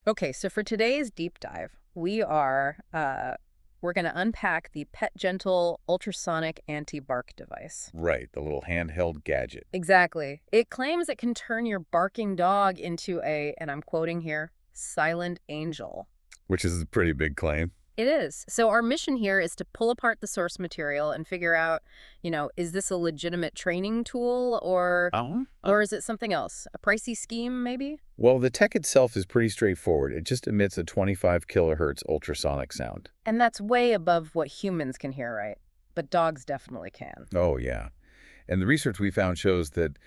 Okay, so for today's deep dive, we're going to unpack the PetGentle Ultrasonic Anti-Bark device. Right, the little handheld gadget, Exactly. It claims it can turn your barking dog into a, and I'm quoting here, silent angel. which is a pretty big claim. It is. So our mission here is to pull apart the source material and figure out, is this a legitimate training tool or Oh. or is it something else? A pricey scheme, maybe? Well, the tech itself is pretty straightforward. It just emits a 25 kilohertz ultrasonic sound. And that's way above what humans can hear, right? But dogs definitely can. Oh, yeah. And the research we found shows that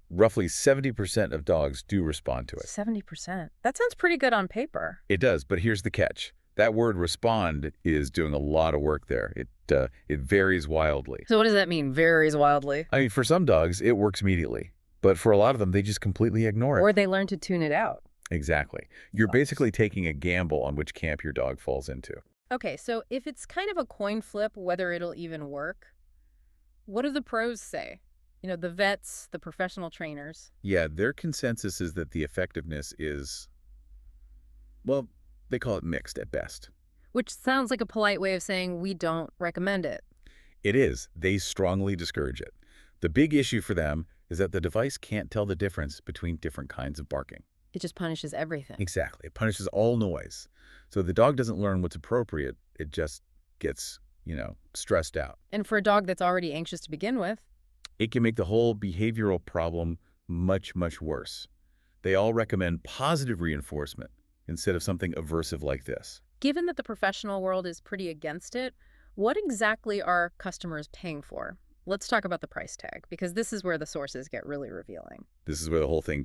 roughly 70% of dogs do respond to it. 70%. That sounds pretty good on paper. It does, but here's the catch. That word respond is doing a lot of work there. It varies wildly. So what does that mean? Varies wildly. I mean, for some dogs, it works immediately. But for a lot of them, they just completely ignore it. Or they learn to tune it out. Exactly. You're basically taking a gamble on which camp your dog falls into. Okay, so if it's kind of a coin flip whether it'll even work, what do the pros say? The vets, the professional trainers. Yeah, their consensus is that the effectiveness is, well, they call it mixed at best. Which sounds like a polite way of saying we don't recommend it. It is. They strongly discourage it. The big issue for them is that the device can't tell the difference between different kinds of barking. It just punishes everything. Exactly. It punishes all noise. So the dog doesn't learn what's appropriate. It just gets, stressed out. And for a dog that's already anxious to begin with. It can make the whole behavioral problem much, much worse. They all recommend positive reinforcement instead of something aversive like this. Given that the professional world is pretty against it, what exactly are customers paying for? Let's talk about the price tag, because this is where the sources get really revealing. This is where the whole thing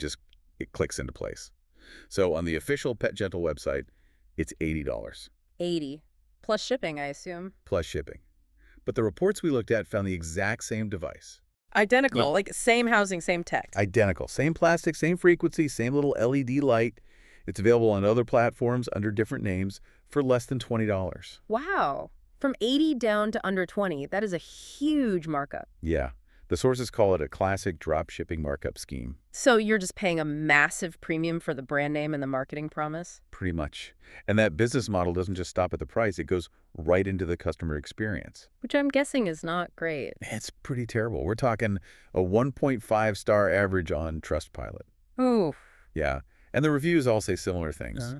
it clicks into place. So on the official PetGentle website, it's $80. 80 plus shipping, I assume. Plus shipping. But the reports we looked at found the exact same device. Identical, No. like same housing, same tech. Identical. Same plastic, same frequency, same little LED light. It's available on other platforms under different names for less than $20. Wow. From 80 down to under 20, that is a huge markup. Yeah. The sources call it a classic drop shipping markup scheme. So you're just paying a massive premium for the brand name and the marketing promise? Pretty much. And that business model doesn't just stop at the price. It goes right into the customer experience. Which I'm guessing is not great. It's pretty terrible. We're talking a 1.5-star average on Trustpilot. Ooh. Yeah. And the reviews all say similar things.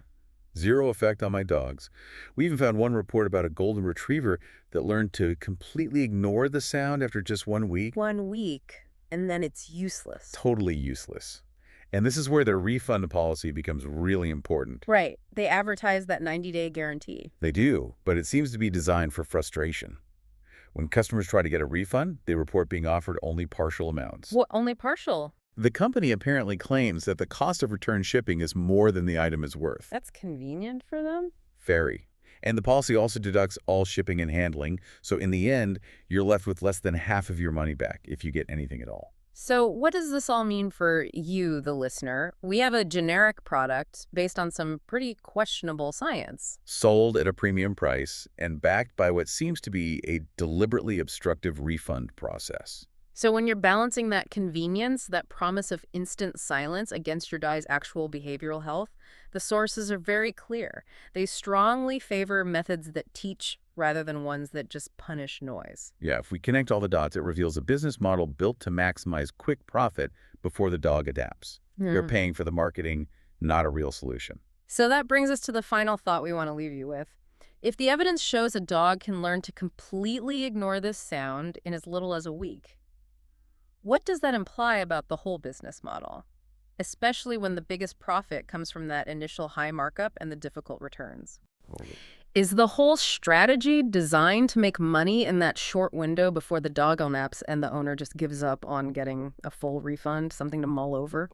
Zero effect on my dogs. We even found one report about a golden retriever that learned to completely ignore the sound after just 1 week. 1 week, and then it's useless. Totally useless. And this is where their refund policy becomes really important. Right. They advertise that 90-day guarantee. They do, but it seems to be designed for frustration. When customers try to get a refund, they report being offered only partial amounts. What, only partial? The company apparently claims that the cost of return shipping is more than the item is worth. That's convenient for them? Very. And the policy also deducts all shipping and handling, so in the end, you're left with less than half of your money back if you get anything at all. So what does this all mean for you, the listener? We have a generic product based on some pretty questionable science. Sold at a premium price and backed by what seems to be a deliberately obstructive refund process. So when you're balancing that convenience, that promise of instant silence against your dog's actual behavioral health, the sources are very clear. They strongly favor methods that teach rather than ones that just punish noise. Yeah, if we connect all the dots, it reveals a business model built to maximize quick profit before the dog adapts. They're paying for the marketing, not a real solution. So that brings us to the final thought we want to leave you with. If the evidence shows a dog can learn to completely ignore this sound in as little as a week, what does that imply about the whole business model? Especially when the biggest profit comes from that initial high markup and the difficult returns. Is the whole strategy designed to make money in that short window before the dog naps and the owner just gives up on getting a full refund, something to mull over?